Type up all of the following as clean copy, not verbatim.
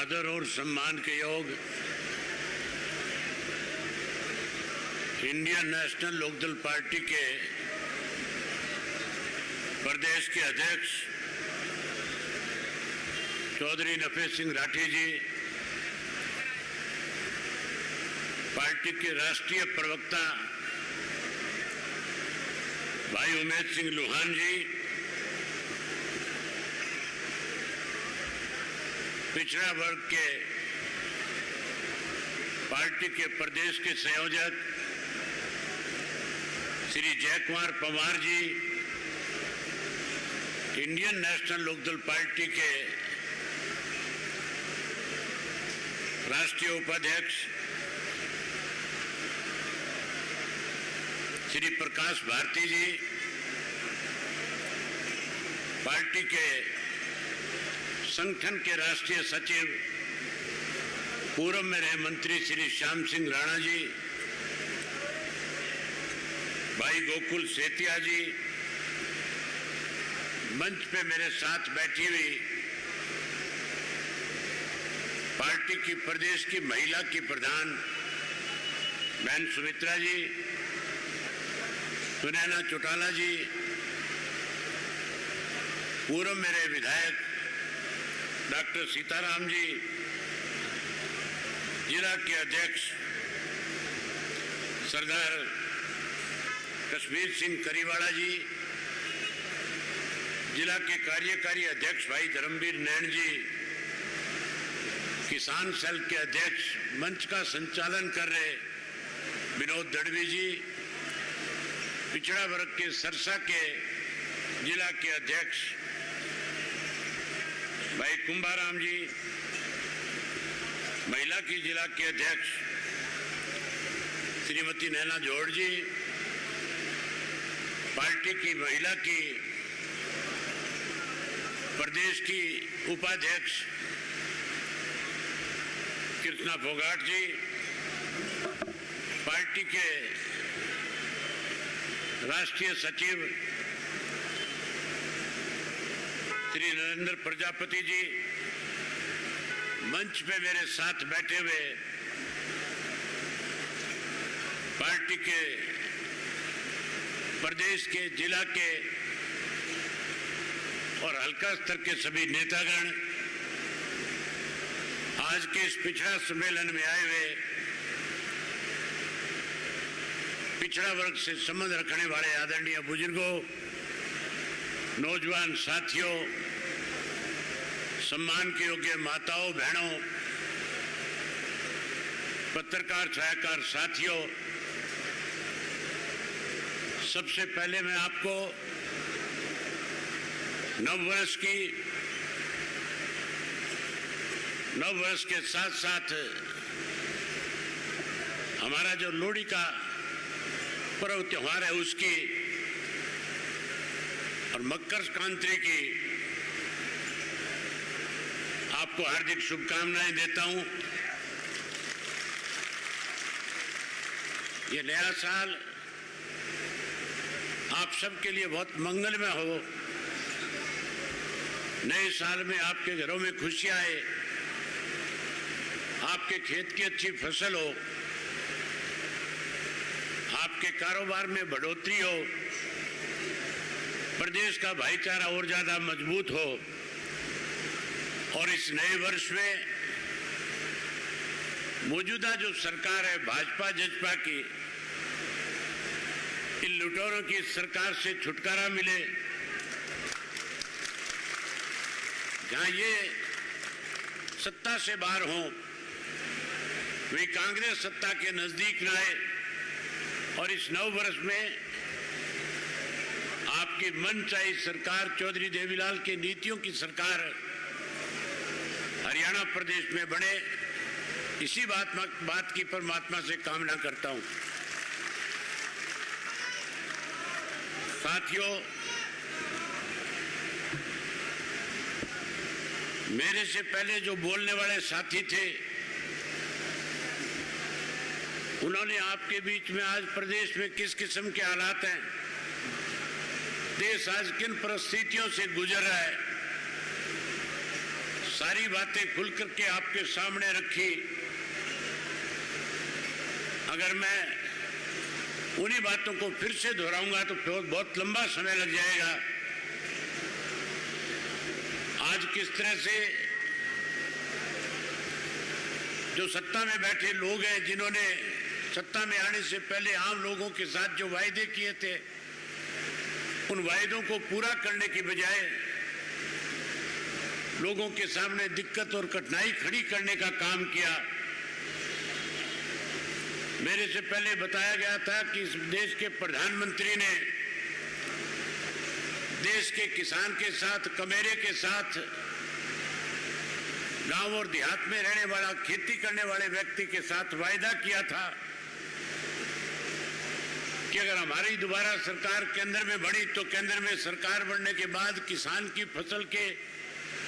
आदर और सम्मान के योग इंडियन नेशनल लोकदल पार्टी के प्रदेश के अध्यक्ष चौधरी नफे सिंह राठी जी, पार्टी के राष्ट्रीय प्रवक्ता भाई उमेद सिंह लुहान जी, पिछड़ा वर्ग के पार्टी के प्रदेश के संयोजक Shri Jaikumar Pawar ji, Indian national Lokdal party के राष्ट्रीय उपाध्यक्ष श्री प्रकाश भारती जी, पार्टी के संगठन के राष्ट्रीय सचिव पूर्व में रहे मंत्री श्री श्याम सिंह राणा जी, भाई गोकुल सेतिया जी, मंच पे मेरे साथ बैठी हुई पार्टी की प्रदेश की महिला की प्रधान बहन सुमित्रा जी, सुनैना चौटाला जी, पूर्व मेरे विधायक डॉक्टर सीताराम जी, जिला के अध्यक्ष सरदार कश्मीर सिंह करीवाड़ा जी, जिला के कार्यकारी अध्यक्ष भाई धर्मवीर नैन जी, किसान सेल के अध्यक्ष मंच का संचालन कर रहे विनोद दड़वी जी, पिछड़ा वर्ग के सरसा के जिला के अध्यक्ष भाई कुंभाराम जी, महिला की जिला के अध्यक्ष श्रीमती नैना जोड़ जी, पार्टी की महिला की प्रदेश की उपाध्यक्ष कृष्णा फोगाट जी, पार्टी के राष्ट्रीय सचिव श्री नरेंद्र प्रजापति जी, मंच पे मेरे साथ बैठे हुए पार्टी के प्रदेश के जिला के और हल्का स्तर के सभी नेतागण, आज के इस पिछड़ा सम्मेलन में आए हुए पिछड़ा वर्ग से संबंध रखने वाले आदरणीय बुजुर्गों, नौजवान साथियों, सम्मान के योग्य माताओं बहनों, पत्रकार छायाकार साथियों, सबसे पहले मैं आपको नव वर्ष के साथ साथ हमारा जो लोहड़ी का पर्व त्योहार है उसकी और मकर संक्रांति की आपको हार्दिक शुभकामनाएं देता हूं। ये नया साल आप सबके लिए बहुत मंगलमय हो। नए साल में आपके घरों में खुशियां आए, आपके खेत की अच्छी फसल हो, आपके कारोबार में बढ़ोतरी हो, प्रदेश का भाईचारा और ज्यादा मजबूत हो और इस नए वर्ष में मौजूदा जो सरकार है भाजपा जजपा की, इन लुटेरों की सरकार से छुटकारा मिले, जहां ये सत्ता से बाहर हों, वे कांग्रेस सत्ता के नजदीक न आए और इस नव वर्ष में आपकी मनचाही सरकार चौधरी देवीलाल की नीतियों की सरकार हरियाणा प्रदेश में बने, इसी बात की परमात्मा से कामना करता हूं। साथियों, मेरे से पहले जो बोलने वाले साथी थे उन्होंने आपके बीच में आज प्रदेश में किस किस्म के हालात हैं, देश आज किन परिस्थितियों से गुजर रहा है, सारी बातें खुल करके आपके सामने रखी। अगर मैं उन्हीं बातों को फिर से दोहराऊंगा तो बहुत लंबा समय लग जाएगा। आज किस तरह से जो सत्ता में बैठे लोग हैं, जिन्होंने सत्ता में आने से पहले आम लोगों के साथ जो वायदे किए थे, उन वायदों को पूरा करने की बजाय लोगों के सामने दिक्कत और कठिनाई खड़ी करने का काम किया। मेरे से पहले बताया गया था कि इस देश के प्रधानमंत्री ने देश के किसान के साथ, कमेरे के साथ, गांव और देहात में रहने वाला, खेती करने वाले व्यक्ति के साथ वायदा किया था कि अगर हमारी दोबारा सरकार केंद्र में बढ़ी तो केंद्र में सरकार बढ़ने के बाद किसान की फसल के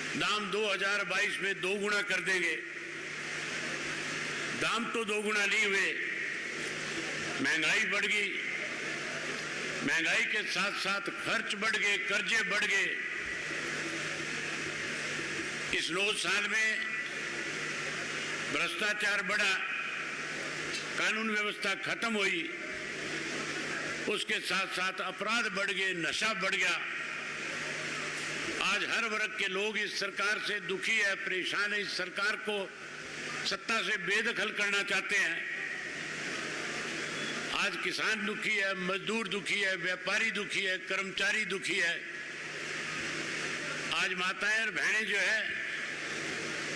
दाम 2022 में 2 गुना कर देंगे। दाम तो 2 गुना नहीं हुए, महंगाई बढ़ गई, महंगाई के साथ साथ खर्च बढ़ गए, कर्जे बढ़ गए। इस 9 साल में भ्रष्टाचार बढ़ा, कानून व्यवस्था खत्म हुई, उसके साथ साथ अपराध बढ़ गए, नशा बढ़ गया। आज हर वर्ग के लोग इस सरकार से दुखी है, परेशान है। इस सरकार को सत्ता से बेदखल करना चाहते हैं। आज किसान दुखी है, मजदूर दुखी है, व्यापारी दुखी है, कर्मचारी दुखी है। आज माताएं और बहनें जो है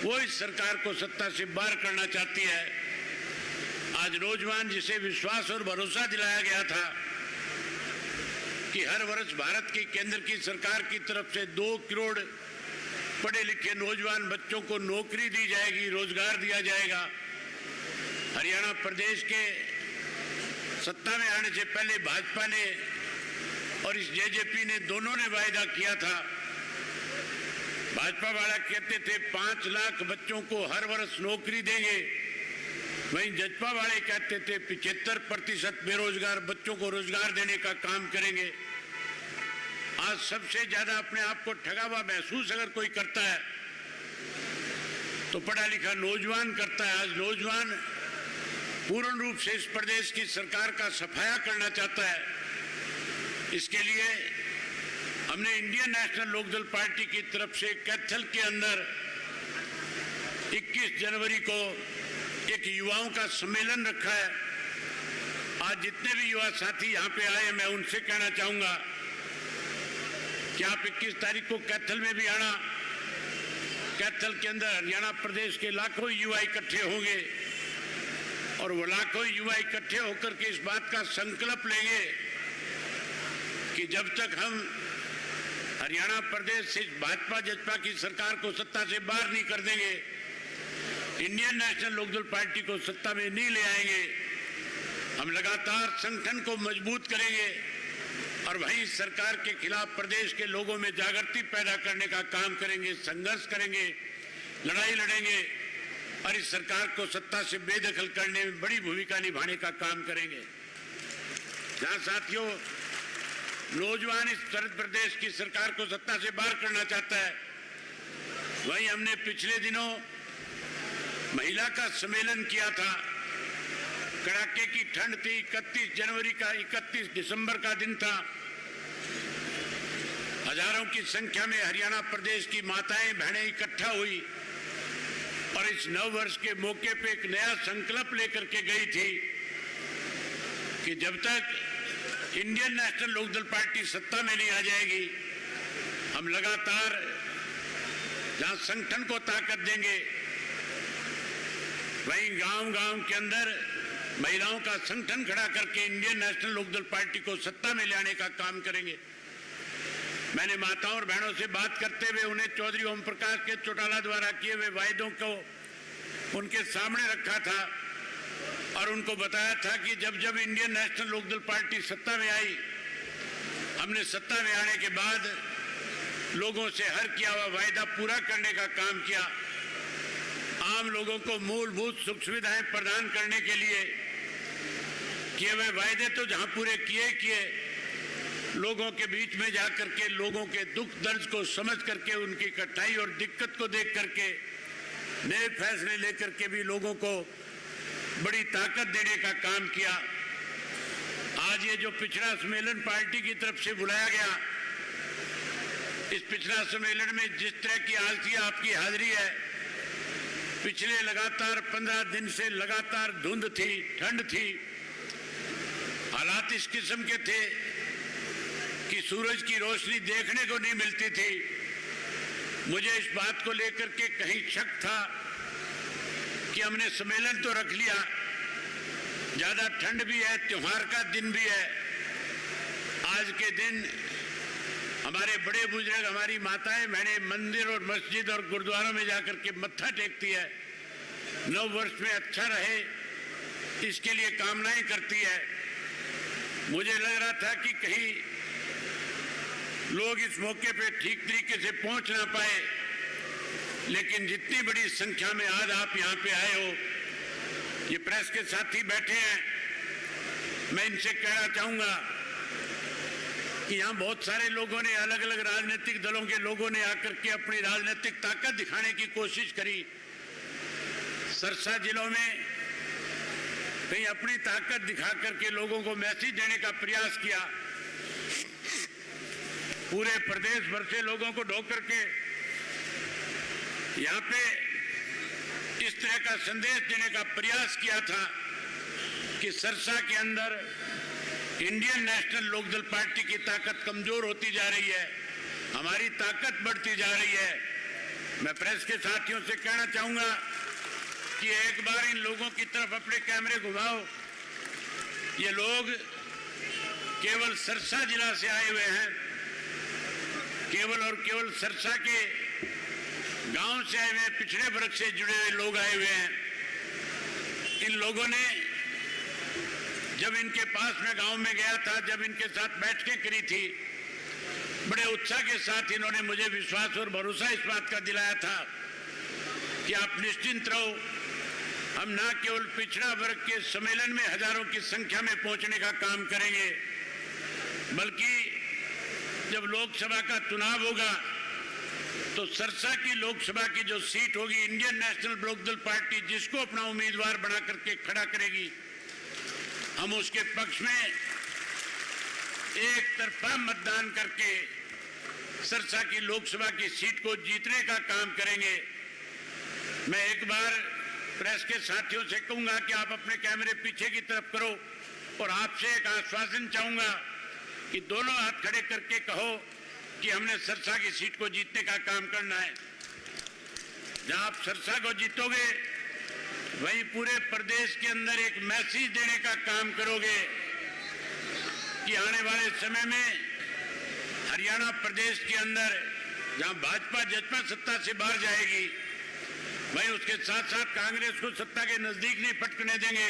वो इस सरकार को सत्ता से बाहर करना चाहती है। आज नौजवान, जिसे विश्वास और भरोसा दिलाया गया था कि हर वर्ष भारत की केंद्र की सरकार की तरफ से 2 करोड़ पढ़े लिखे नौजवान बच्चों को नौकरी दी जाएगी, रोजगार दिया जाएगा। हरियाणा प्रदेश के सत्ता में आने से पहले भाजपा ने और इस जेजेपी ने दोनों ने वायदा किया था। भाजपा वाला कहते थे 5 लाख बच्चों को हर वर्ष नौकरी देंगे, वहीं जजपा वाले कहते थे 75% बेरोजगार बच्चों को रोजगार देने का काम करेंगे। आज सबसे ज्यादा अपने आप को ठगा हुआ महसूस अगर कोई करता है तो पढ़ा लिखा नौजवान करता है। आज नौजवान पूर्ण रूप से इस प्रदेश की सरकार का सफाया करना चाहता है। इसके लिए हमने इंडियन नेशनल लोकदल पार्टी की तरफ से कैथल के अंदर 21 जनवरी को एक युवाओं का सम्मेलन रखा है। आज जितने भी युवा साथी यहाँ पे आए, मैं उनसे कहना चाहूंगा कि आप 21 तारीख को कैथल में भी आना। कैथल के अंदर हरियाणा प्रदेश के लाखों युवा इकट्ठे होंगे और वो लाखों युवा इकट्ठे होकर के इस बात का संकल्प लेंगे कि जब तक हम हरियाणा प्रदेश से भाजपा जजपा की सरकार को सत्ता से बाहर नहीं कर देंगे, इंडियन नेशनल लोकदल पार्टी को सत्ता में नहीं ले आएंगे, हम लगातार संगठन को मजबूत करेंगे और वहीं सरकार के खिलाफ प्रदेश के लोगों में जागृति पैदा करने का काम करेंगे, संघर्ष करेंगे, लड़ाई लड़ेंगे और इस सरकार को सत्ता से बेदखल करने में बड़ी भूमिका निभाने का काम करेंगे। जहां साथियों नौजवान इस प्रदेश की सरकार को सत्ता से बाहर करना चाहता है, वहीं हमने पिछले दिनों महिला का सम्मेलन किया था। कड़ाके की ठंड थी, 31 दिसंबर का दिन था। हजारों की संख्या में हरियाणा प्रदेश की माताएं बहनें इकट्ठा हुई और इस नव वर्ष के मौके पे एक नया संकल्प लेकर के गई थी कि जब तक इंडियन नेशनल लोकदल पार्टी सत्ता में नहीं आ जाएगी, हम लगातार जहां संगठन को ताकत देंगे, वहीं गांव-गांव के अंदर महिलाओं का संगठन खड़ा करके इंडियन नेशनल लोकदल पार्टी को सत्ता में लाने का काम करेंगे। मैंने माताओं और बहनों से बात करते हुए उन्हें चौधरी ओम प्रकाश के चौटाला द्वारा किए हुए वायदों को उनके सामने रखा था और उनको बताया था कि जब जब इंडियन नेशनल लोकदल पार्टी सत्ता में आई, हमने सत्ता में आने के बाद लोगों से हर किया हुआ वायदा पूरा करने का काम किया। आम लोगों को मूलभूत सुख सुविधाएं प्रदान करने के लिए किए हुए वायदे तो जहां पूरे किए लोगों के बीच में जाकर के लोगों के दुख दर्द को समझ करके उनकी कठिनाई और दिक्कत को देख करके नए फैसले लेकर के भी लोगों को बड़ी ताकत देने का काम किया। आज ये जो पिछड़ा सम्मेलन पार्टी की तरफ से बुलाया गया, इस पिछड़ा सम्मेलन में जिस तरह की आज आपकी हाजिरी है, पिछले लगातार 15 दिन से लगातार धुंध थी, ठंड थी, हालात इस किस्म के थे कि सूरज की रोशनी देखने को नहीं मिलती थी। मुझे इस बात को लेकर के कहीं शक था कि हमने सम्मेलन तो रख लिया, ज्यादा ठंड भी है, त्योहार का दिन भी है। आज के दिन हमारे बड़े बुजुर्ग, हमारी माताएं बहनें मंदिर और मस्जिद और गुरुद्वारों में जाकर के मत्था टेकती है, नव वर्ष में अच्छा रहे इसके लिए कामनाएं करती है। मुझे लग रहा था कि कहीं लोग इस मौके पे ठीक तरीके से पहुंच ना पाए, लेकिन जितनी बड़ी संख्या में आज आप यहाँ पे आए हो, ये प्रेस के साथी बैठे हैं, मैं इनसे कहना चाहूंगा कि यहाँ बहुत सारे लोगों ने, अलग अलग राजनीतिक दलों के लोगों ने आकर के अपनी राजनीतिक ताकत दिखाने की कोशिश करी। सरसा जिलों में कहीं अपनी ताकत दिखा करके लोगों को मैसेज देने का प्रयास किया, पूरे प्रदेश भर से लोगों को ढो करके यहाँ पे इस तरह का संदेश देने का प्रयास किया था कि सरसा के अंदर इंडियन नेशनल लोकदल पार्टी की ताकत कमजोर होती जा रही है, हमारी ताकत बढ़ती जा रही है। मैं प्रेस के साथियों से कहना चाहूंगा कि एक बार इन लोगों की तरफ अपने कैमरे घुमाओ। ये लोग केवल सरसा जिला से आए हुए हैं, केवल और केवल सरसा के गांव से आए हुए, पिछड़े वर्ग से जुड़े हुए लोग आए हुए हैं। इन लोगों ने, जब इनके पास में गांव में गया था, जब इनके साथ बैठकें करी थी, बड़े उत्साह के साथ इन्होंने मुझे विश्वास और भरोसा इस बात का दिलाया था कि आप निश्चिंत रहो, हम न केवल पिछड़ा वर्ग के सम्मेलन में हजारों की संख्या में पहुंचने का काम करेंगे, बल्कि जब लोकसभा का चुनाव होगा तो सरसा की लोकसभा की जो सीट होगी, इंडियन नेशनल लोकदल पार्टी जिसको अपना उम्मीदवार बना करके खड़ा करेगी, हम उसके पक्ष में एक तरफा मतदान करके सरसा की लोकसभा की सीट को जीतने का काम करेंगे। मैं एक बार प्रेस के साथियों से कहूंगा कि आप अपने कैमरे पीछे की तरफ करो और आपसे एक आश्वासन चाहूंगा कि दोनों हाथ खड़े करके कहो कि हमने सरसा की सीट को जीतने का काम करना है। जहां आप सरसा को जीतोगे, वहीं पूरे प्रदेश के अंदर एक मैसेज देने का काम करोगे कि आने वाले समय में हरियाणा प्रदेश के अंदर जहां भाजपा जजपा सत्ता से बाहर जाएगी, वहीं उसके साथ साथ कांग्रेस को सत्ता के नजदीक नहीं पटकने देंगे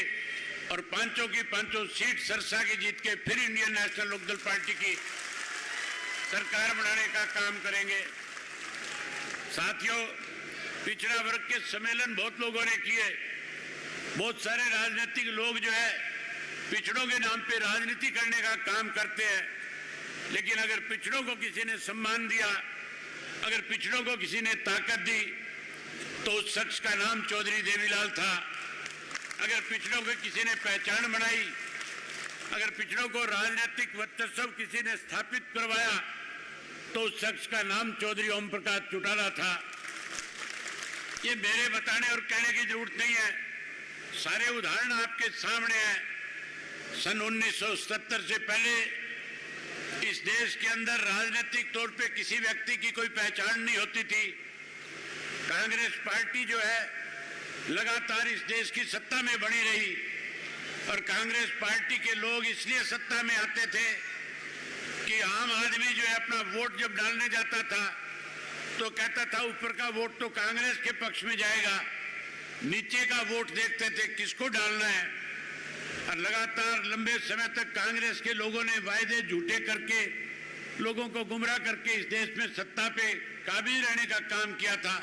और पांचों की पांचों सीट सरसा की जीत के फिर इंडियन नेशनल लोकदल पार्टी की सरकार बनाने का काम करेंगे। साथियों, पिछड़ा वर्ग के सम्मेलन बहुत लोगों ने किए, बहुत सारे राजनीतिक लोग जो है पिछड़ों के नाम पे राजनीति करने का काम करते हैं, लेकिन अगर पिछड़ों को किसी ने सम्मान दिया, अगर पिछड़ों को किसी ने ताकत दी, तो उस शख्स का नाम चौधरी देवीलाल था। अगर पिछड़ों को किसी ने पहचान बनाई, अगर पिछड़ों को राजनीतिक वर्चस्व किसी ने स्थापित करवाया, तो उस शख्स का नाम चौधरी ओम प्रकाश चौटाला था। ये मेरे बताने और कहने की जरूरत नहीं है, सारे उदाहरण आपके सामने हैं। सन 1970 से पहले इस देश के अंदर राजनीतिक तौर पे किसी व्यक्ति की कोई पहचान नहीं होती थी। कांग्रेस पार्टी जो है लगातार इस देश की सत्ता में बनी रही और कांग्रेस पार्टी के लोग इसलिए सत्ता में आते थे कि आम आदमी जो है अपना वोट जब डालने जाता था तो कहता था ऊपर का वोट तो कांग्रेस के पक्ष में जाएगा, नीचे का वोट देखते थे किसको डालना है। और लगातार लंबे समय तक कांग्रेस के लोगों ने वायदे झूठे करके लोगों को गुमराह करके इस देश में सत्ता पे काबिज रहने का काम किया था।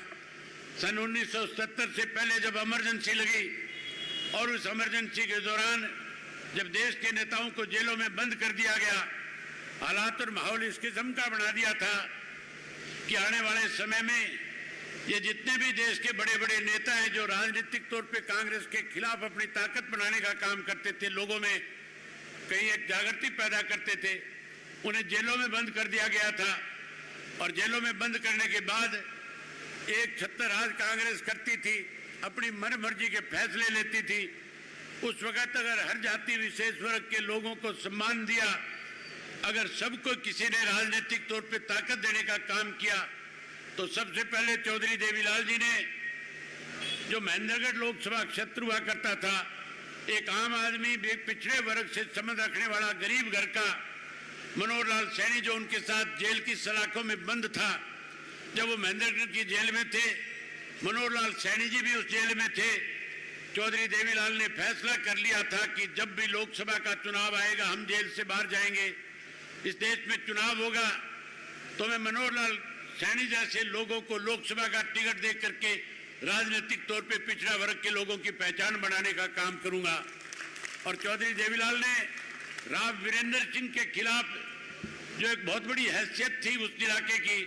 सन 1970 से पहले जब इमरजेंसी लगी और उस इमरजेंसी के दौरान जब देश के नेताओं को जेलों में बंद कर दिया गया, हालात और माहौल इस किस्म का बना दिया था कि आने वाले समय में ये जितने भी देश के बड़े बड़े नेता हैं जो राजनीतिक तौर पे कांग्रेस के खिलाफ अपनी ताकत बनाने का काम करते थे, लोगों में कहीं एक जागृति पैदा करते थे, उन्हें जेलों में बंद कर दिया गया था। और जेलों में बंद करने के बाद एक छत्तरराज कांग्रेस करती थी, अपनी मनमर्जी के फैसले लेती थी। उस वक्त अगर हर जाति विशेष वर्ग के लोगों को सम्मान दिया, अगर सबको किसी ने राजनीतिक तौर पे ताकत देने का काम किया, तो सबसे पहले चौधरी देवीलाल जी ने, जो महेंद्रगढ़ लोकसभा क्षेत्र हुआ करता था, एक आम आदमी, एक पिछड़े वर्ग से संबंध रखने वाला गरीब घर का मनोहर लाल सैनी, जो उनके साथ जेल की सलाखों में बंद था, जब वो महेंद्रगढ़ की जेल में थे, मनोहर लाल सैनी जी भी उस जेल में थे। चौधरी देवीलाल ने फैसला कर लिया था कि जब भी लोकसभा का चुनाव आएगा, हम जेल से बाहर जाएंगे, इस देश में चुनाव होगा, तो मैं मनोहर लाल सैनी जैसे लोगों को लोकसभा का टिकट दे करके राजनीतिक तौर पे पिछड़ा वर्ग के लोगों की पहचान बनाने का काम करूंगा। और चौधरी देवीलाल ने राव वीरेंद्र सिंह के खिलाफ, जो एक बहुत बड़ी हैसियत थी उस इलाके की,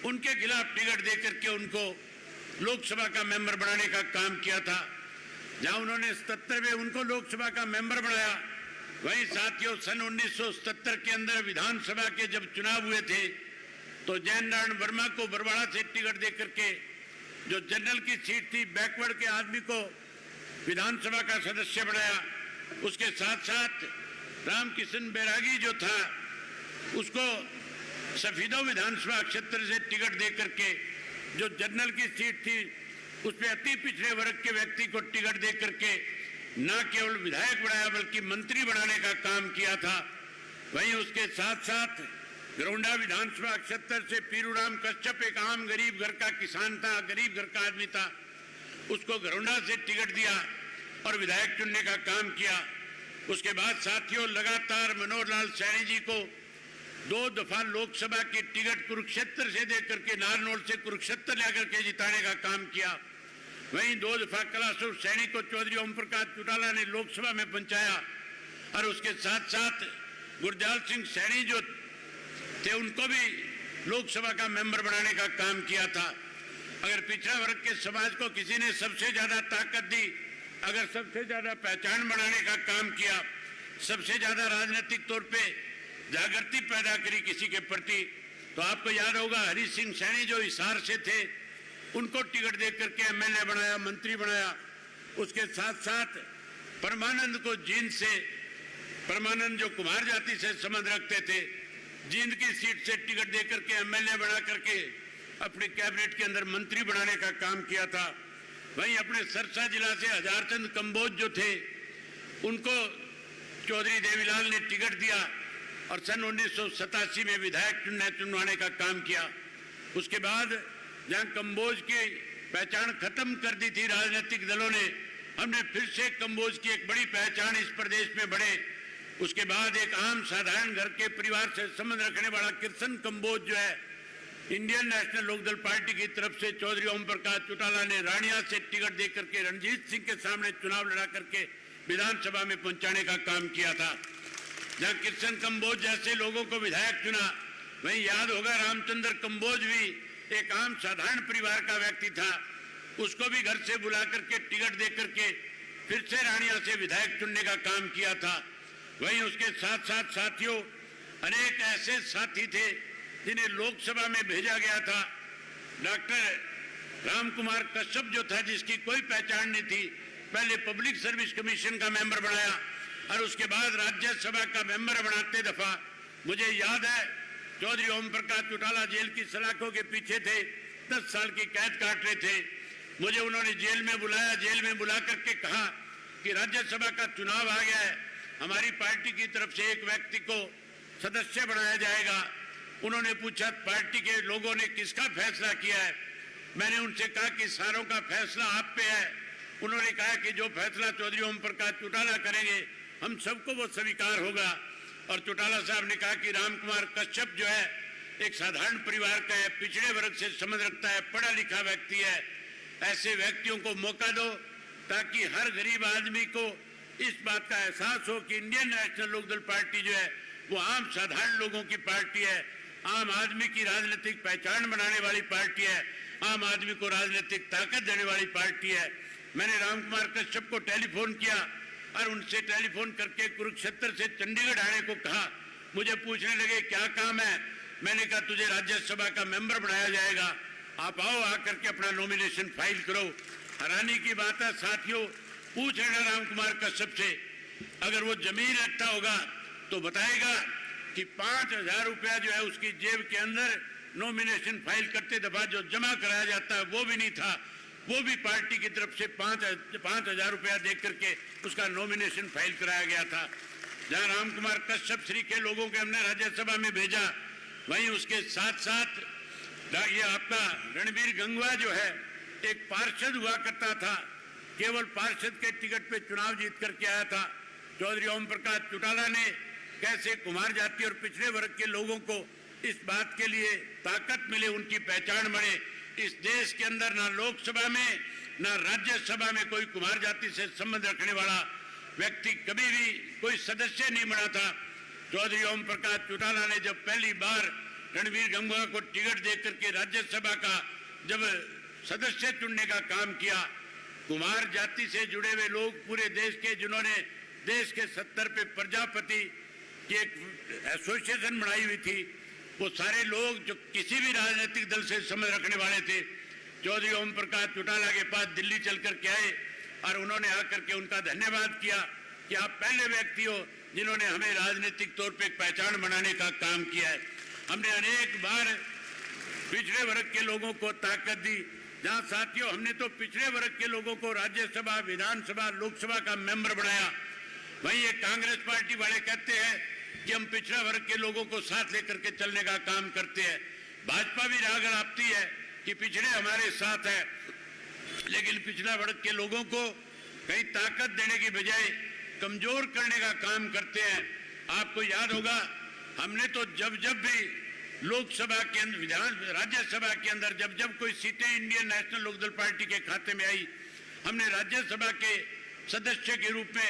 उनके खिलाफ टिकट दे करके उनको लोकसभा का मेंबर बनाने का काम किया था। जहां उन्होंने 77 में उनको लोकसभा का मेंबर बनाया, वहीं साथियों सन 1977 के अंदर विधानसभा के जब चुनाव हुए थे, तो जैन नारायण वर्मा को बरवाड़ा से टिकट दे करके, जो जनरल की सीट थी, बैकवर्ड के आदमी को विधानसभा का सदस्य बनाया। उसके साथ साथ रामकिशन बैरागी जो था, उसको सफीदो विधानसभा क्षेत्र से टिकट दे करके, जो जनरल की सीट थी, उसमें अति पिछड़े वर्ग के व्यक्ति को टिकट दे करके न केवल विधायक बनाया बल्कि मंत्री बनाने का काम किया था। वहीं उसके साथ साथ गरौंडा विधानसभा क्षेत्र से पीरूराम कश्यप, एक आम गरीब घर का किसान था, गरीब घर का आदमी था, उसको गरौंडा से टिकट दिया और विधायक चुनने का काम किया। उसके बाद साथियों लगातार मनोहर लाल सैनी जी को 2 दफा लोकसभा की टिकट कुरुक्षेत्र से दे करके, नारनौल से कुरुक्षेत्र लेकर के जिताने का काम किया। वहीं 2 दफा कैलाशवर सैनी को चौधरी ओम प्रकाश चौटाला ने लोकसभा में पहुंचाया। और उसके साथ साथ गुरदयाल सिंह सैनी जो थे, उनको भी लोकसभा का मेंबर बनाने का काम किया था। अगर पिछड़ा वर्ग के समाज को किसी ने सबसे ज्यादा ताकत दी, अगर सबसे ज्यादा पहचान बनाने का काम किया, सबसे ज्यादा राजनीतिक तौर पे जागृति पैदा करी किसी के प्रति, तो आपको याद होगा हरि सिंह सैनी जो हिसार से थे, उनको टिकट दे करके एमएलए बनाया, मंत्री बनाया। उसके साथ साथ परमानंद को जींद से, परमानंद जो कुमार जाति से संबंध रखते थे, जींद की सीट से टिकट दे करके एमएलए बना करके अपने कैबिनेट के अंदर मंत्री बनाने का काम किया था। वहीं अपने सरसा जिला से हजारचंद कंबोज जो थे, उनको चौधरी देवीलाल ने टिकट दिया और सन 1987 में विधायक चुनवाने का काम किया। उसके बाद जहां कंबोज की पहचान खत्म कर दी थी राजनीतिक दलों ने, हमने फिर से कंबोज की एक बड़ी पहचान इस प्रदेश में बढ़े। उसके बाद एक आम साधारण घर के परिवार से संबंध रखने वाला किशन कंबोज जो है, इंडियन नेशनल लोकदल पार्टी की तरफ से चौधरी ओम प्रकाश चौटाला ने रानिया से टिकट दे करके रणजीत सिंह के सामने चुनाव लड़ा करके विधानसभा में पहुंचाने का काम किया था। जहां किशन कंबोज जैसे लोगों को विधायक चुना, वहीं याद होगा रामचंद्र कंबोज भी एक आम साधारण परिवार का व्यक्ति था, उसको भी घर से बुला करके टिकट दे करके फिर से रानिया से विधायक चुनने का काम किया था। वहीं उसके साथ साथ साथियों अनेक ऐसे साथी थे जिन्हें लोकसभा में भेजा गया था। डॉक्टर राम कुमार कश्यप जो था, जिसकी कोई पहचान नहीं थी, पहले पब्लिक सर्विस कमीशन का मेंबर बनाया और उसके बाद राज्यसभा का मेंबर बनाते दफा मुझे याद है चौधरी ओम प्रकाश चौटाला जेल की सलाखों के पीछे थे, 10 साल की कैद काट रहे थे। मुझे उन्होंने जेल में बुलाया, जेल में बुला करके कहा कि राज्यसभा का चुनाव आ गया है, हमारी पार्टी की तरफ से एक व्यक्ति को सदस्य बनाया जाएगा। उन्होंने पूछा पार्टी के लोगों ने किसका फैसला किया है। मैंने उनसे कहा कि सारों का फैसला आप पे है। उन्होंने कहा कि जो फैसला चौधरी ओम प्रकाश चौटाला करेंगे हम सबको वो स्वीकार होगा। और चौटाला साहब ने कहा कि राम कुमार कश्यप जो है एक साधारण परिवार का है, पिछड़े वर्ग से संबंध रखता है, पढ़ा लिखा व्यक्ति है, ऐसे व्यक्तियों को मौका दो ताकि हर गरीब आदमी को इस बात का एहसास हो कि इंडियन नेशनल लोकदल पार्टी जो है वो आम साधारण लोगों की पार्टी है, आम आदमी की राजनीतिक पहचान बनाने वाली पार्टी है, आम आदमी को राजनीतिक ताकत देने वाली पार्टी है। मैंने रामकुमार कश्यप को टेलीफोन किया और उनसे टेलीफोन करके कुरुक्षेत्र से चंडीगढ़ आने को कहा। मुझे पूछने लगे क्या काम है। मैंने कहा तुझे राज्यसभा का मेंबर बनाया जाएगा, आप आओ, आकर के अपना नॉमिनेशन फाइल करो। हैरानी की बात है साथियों, पूछ लेना रामकुमार कश्यप से, अगर वो जमीन रखता होगा तो बताएगा कि 5,000 रुपया जो है उसकी जेब के अंदर नॉमिनेशन फाइल करते दफा जो जमा कराया जाता है वो भी नहीं था, वो भी पार्टी की तरफ से 5,000 रुपया दे करके उसका नॉमिनेशन फाइल कराया गया था। जहां रामकुमार कश्यप श्री के लोगों के हमने राज्यसभा में भेजा, वहीं उसके साथ साथ ये आपका रणबीर गंगवा जो है एक पार्षद हुआ करता था, केवल पार्षद के टिकट पे चुनाव जीत करके आया था। चौधरी ओम प्रकाश चौटाला ने कैसे कुमार जाति और पिछड़े वर्ग के लोगों को इस बात के लिए ताकत मिले, उनकी पहचान बढ़े। इस देश के अंदर ना लोकसभा में ना राज्यसभा में कोई कुमार जाति से संबंध रखने वाला व्यक्ति कभी भी कोई सदस्य नहीं बना था। चौधरी ओम प्रकाश चौटाला ने जब पहली बार रणबीर गंगवा को टिकट देकर के राज्यसभा का जब सदस्य चुनने का काम किया, कुमार जाति से जुड़े हुए लोग पूरे देश के, जिन्होंने देश के 70 पे प्रजापति की एक एसोसिएशन बनाई हुई थी, वो सारे लोग जो किसी भी राजनीतिक दल से संबंध रखने वाले थे, चौधरी ओम प्रकाश चौटाला के पास दिल्ली चल करके आए और उन्होंने आकर के उनका धन्यवाद किया कि आप पहले व्यक्ति हो जिन्होंने हमें राजनीतिक तौर पे एक पहचान बनाने का काम किया है। हमने अनेक बार पिछड़े वर्ग के लोगों को ताकत दी। जहां साथियों हमने तो पिछड़े वर्ग के लोगों को राज्यसभा, विधानसभा, लोकसभा का मेंबर बनाया, वहीं ये कांग्रेस पार्टी वाले कहते हैं कि हम पिछड़ा वर्ग के लोगों को साथ लेकर के चलने का काम करते हैं। भाजपा भी राग रागती है कि पिछड़े हमारे साथ है, लेकिन पिछड़ा वर्ग के लोगों को कहीं ताकत देने की बजाय कमजोर करने का काम करते हैं। आपको याद होगा हमने तो जब भी लोकसभा के अंदर, राज्यसभा के अंदर जब कोई सीटें इंडियन नेशनल लोकदल पार्टी के खाते में आई, हमने राज्यसभा के सदस्य के रूप में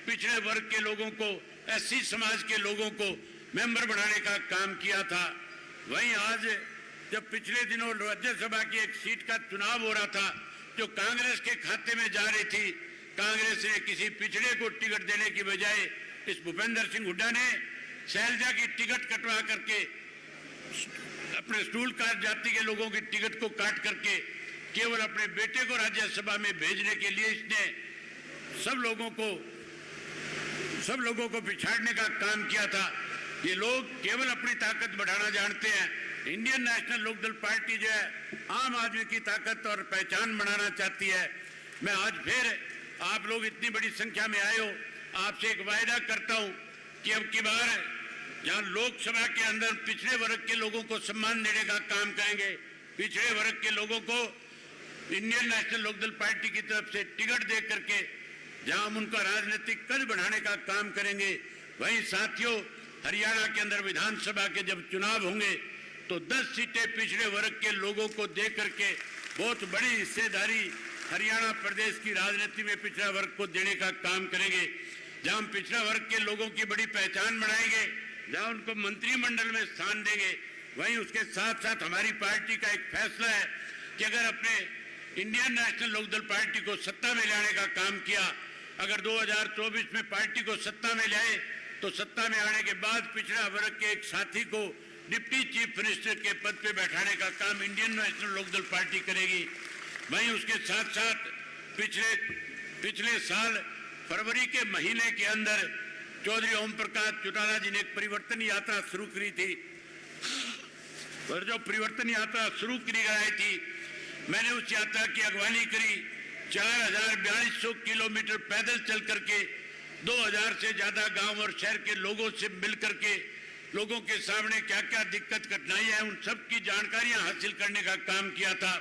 पिछड़े वर्ग के लोगों को, एससी समाज के लोगों को मेंबर बनाने का काम किया था। वहीं आज जब पिछले दिनों राज्यसभा की एक सीट का चुनाव हो रहा था जो कांग्रेस के खाते में जा रही थी, कांग्रेस ने किसी पिछड़े को टिकट देने की बजाय इस भूपेंद्र सिंह हुड्डा ने शैलजा की टिकट कटवा करके अपने स्टूल कास्ट जाति के लोगों की टिकट को काट करके केवल अपने बेटे को राज्यसभा में भेजने के लिए इसने सब लोगों को पिछाड़ने का काम किया था। ये लोग केवल अपनी ताकत बढ़ाना जानते हैं। इंडियन नेशनल लोकदल पार्टी जो है आम आदमी की ताकत और पहचान बढ़ाना चाहती है। मैं आज फिर आप लोग इतनी बड़ी संख्या में आए हो, आपसे एक वायदा करता हूं कि अब की बार जहां लोकसभा के अंदर पिछड़े वर्ग के लोगों को सम्मान देने का काम करेंगे, पिछड़े वर्ग के लोगों को इंडियन नेशनल लोकदल पार्टी की तरफ से टिकट दे करके जहां हम उनका राजनीतिक कद बढ़ाने का काम करेंगे, वहीं साथियों हरियाणा के अंदर विधानसभा के जब चुनाव होंगे तो 10 सीटें पिछड़े वर्ग के लोगों को दे करके बहुत बड़ी हिस्सेदारी हरियाणा प्रदेश की राजनीति में पिछड़ा वर्ग को देने का काम करेंगे। जहां हम पिछड़ा वर्ग के लोगों की बड़ी पहचान बढ़ाएंगे, जहां उनको मंत्रिमंडल में स्थान देंगे, वहीं उसके साथ साथ हमारी पार्टी का एक फैसला है कि अगर अपने इंडियन नेशनल लोकदल पार्टी को सत्ता में लाने का काम किया, अगर 2024 में पार्टी को सत्ता में लाए तो सत्ता में आने के बाद पिछड़ा वर्ग के एक साथी को डिप्टी चीफ मिनिस्टर के पद पे बैठाने का काम इंडियन नेशनल लोकदल पार्टी करेगी। वहीं उसके साथ साथ पिछले साल फरवरी के महीने के अंदर चौधरी ओम प्रकाश चौटाला जी ने एक परिवर्तन यात्रा शुरू करी थी, और जो परिवर्तन यात्रा शुरू करी गई थी, मैंने उस यात्रा की अगवानी करी। 4,4200 किलोमीटर पैदल चल करके 2000 से ज्यादा गांव और शहर के लोगों से मिल करके लोगों के सामने क्या क्या दिक्कत कठिनाई है उन सब की जानकारियां हासिल करने का काम किया था।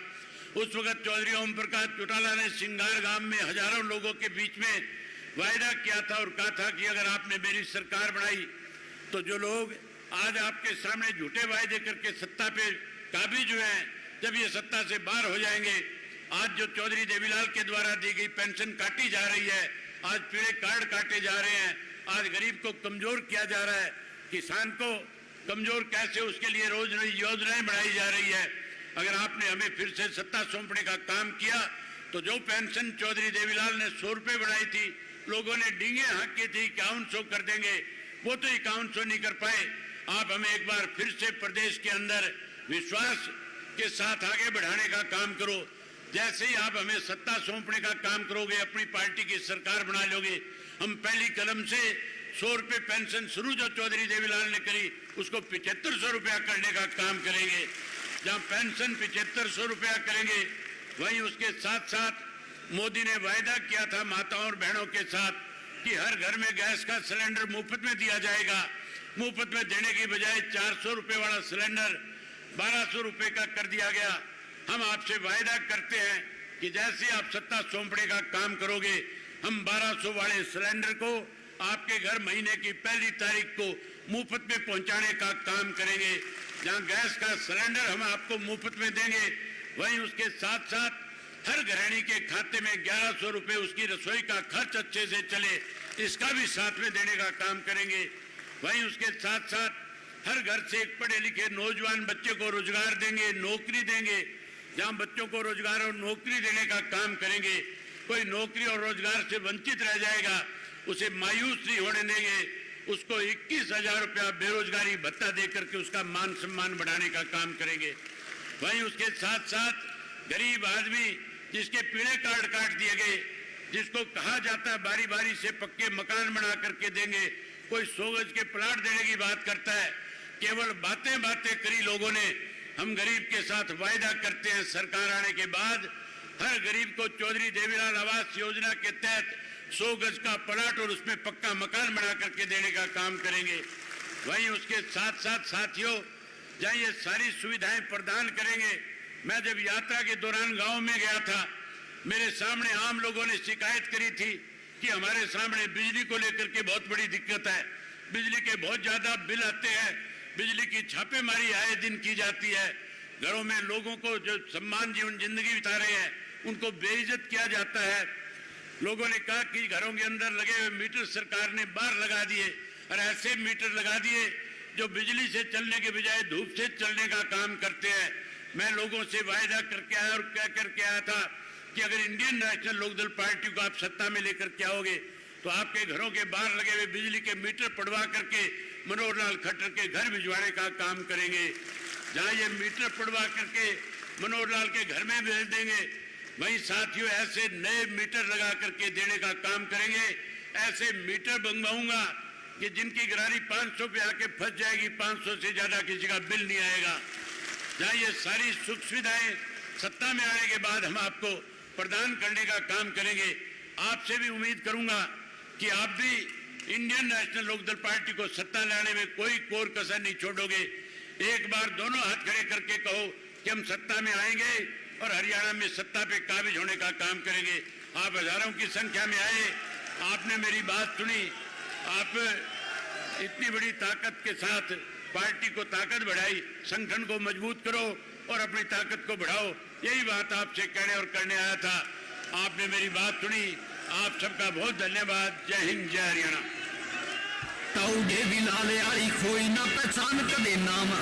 उस वक्त चौधरी ओम प्रकाश चौटाला ने सिंगार गांव में हजारों लोगों के बीच में वायदा किया था और कहा था कि अगर आपने मेरी सरकार बनाई तो जो लोग आज आपके सामने झूठे वायदे करके सत्ता पे काबिज हुए हैं, जब ये सत्ता से बाहर हो जाएंगे, आज जो चौधरी देवीलाल के द्वारा दी गई पेंशन काटी जा रही है, आज पीले कार्ड काटे जा रहे हैं, आज गरीब को कमजोर किया जा रहा है, किसान को कमजोर कैसे, उसके लिए रोज नई योजनाएं बढ़ाई जा रही है। अगर आपने हमें फिर से सत्ता सौंपने का काम किया तो जो पेंशन चौधरी देवीलाल ने 100 रुपये बढ़ाई थी, लोगों ने डींगे हाँकी थी 5100 कर देंगे, वो तो 5100 नहीं कर पाए। आप हमें एक बार फिर से प्रदेश के अंदर विश्वास के साथ आगे बढ़ाने का काम करो। जैसे ही आप हमें सत्ता सौंपने का काम करोगे, अपनी पार्टी की सरकार बना लोगे, हम पहली कदम से 100 रुपये पेंशन शुरू जो चौधरी देवीलाल ने करी उसको 7500 रुपया करने का काम करेंगे। जहां पेंशन 7500 रुपया करेंगे, वहीं उसके साथ साथ मोदी ने वायदा किया था माताओं और बहनों के साथ कि हर घर में गैस का सिलेंडर मुफ्त में दिया जाएगा। मुफ्त में देने की बजाय 400 रुपये वाला सिलेंडर 1200 रुपये का कर दिया गया। हम आपसे वायदा करते हैं कि जैसे आप सत्ता सौंपने का काम करोगे, हम 1200 वाले सिलेंडर को आपके घर महीने की पहली तारीख को मुफ्त में पहुंचाने का काम करेंगे। जहां गैस का सिलेंडर हम आपको मुफ्त में देंगे, वहीं उसके साथ साथ हर गृहिणी के खाते में 1100 रुपये उसकी रसोई का खर्च अच्छे से चले, इसका भी साथ में देने का काम करेंगे। वहीं उसके साथ साथ हर घर से एक पढ़े लिखे नौजवान बच्चे को रोजगार देंगे, नौकरी देंगे। जहां बच्चों को रोजगार और नौकरी देने का काम करेंगे, कोई नौकरी और रोजगार से वंचित रह जाएगा उसे मायूस नहीं होने देंगे। उसको 21,000 रुपया बेरोजगारी भत्ता देकर के उसका मान सम्मान बढ़ाने का काम करेंगे। वहीं उसके साथ साथ गरीब आदमी जिसके पीले कार्ड काट दिए गए, जिसको कहा जाता है बारी बारी से पक्के मकान बना करके देंगे, कोई 100 गज के प्लाट देने की बात करता है। केवल बातें बातें करी लोगों ने। हम गरीब के साथ वायदा करते हैं, सरकार आने के बाद हर गरीब को चौधरी देवीलाल आवास योजना के तहत 100 गज का प्लाट और उसमें पक्का मकान बना करके देने का काम करेंगे। वहीं उसके साथ साथ साथियों, जहां ये सारी सुविधाएं प्रदान करेंगे। मैं जब यात्रा के दौरान गांव में गया था, मेरे सामने आम लोगों ने शिकायत करी थी कि हमारे सामने बिजली को लेकर के बहुत बड़ी दिक्कत है, बिजली के बहुत ज्यादा बिल आते हैं, बिजली की छापेमारी आए दिन की जाती है, घरों में लोगों को जो सम्मान जीवन जिंदगी बिता रहे हैं उनको बेइज्जत किया जाता है। लोगों ने कहा कि घरों के अंदर लगे हुए मीटर सरकार ने बाहर लगा दिए, और ऐसे मीटर लगा दिए जो बिजली से चलने के बजाय धूप से चलने का काम करते हैं। मैं लोगों से वायदा करके आया और क्या करके आया था कि अगर इंडियन नेशनल लोकदल पार्टी को आप सत्ता में लेकर के आओगे तो आपके घरों के बाहर लगे हुए बिजली के मीटर पड़वा करके मनोहर लाल खट्टर के घर भिजवाने का काम करेंगे। जहां ये मीटर पड़वा करके मनोहर लाल के घर में भेज देंगे, वहीं साथियों ऐसे नए मीटर लगा करके देने का काम करेंगे। ऐसे मीटर बनवाऊंगा कि जिनकी गरारी 500 पे आके फंस जाएगी, 500 से ज्यादा किसी का बिल नहीं आएगा। जहां ये सारी सुख सुविधाएं सत्ता में आने के बाद हम आपको प्रदान करने का काम करेंगे। आपसे भी उम्मीद करूंगा कि आप भी इंडियन नेशनल लोकदल पार्टी को सत्ता लाने में कोई कोर कसर नहीं छोड़ोगे। एक बार दोनों हाथ खड़े करके कहो कि हम सत्ता में आएंगे और हरियाणा में सत्ता पे काबिज होने का काम करेंगे। आप हजारों की संख्या में आए, आपने मेरी बात सुनी, आप इतनी बड़ी ताकत के साथ पार्टी को ताकत बढ़ाई, संगठन को मजबूत करो और अपनी ताकत को बढ़ाओ। यही बात आपसे कहने और करने आया था। आपने मेरी बात सुनी, आप सबका बहुत धन्यवाद। जय हिंद, जय हरियाणा। ताऊ देवीलाल आई खोई ना पहचान कदे नाम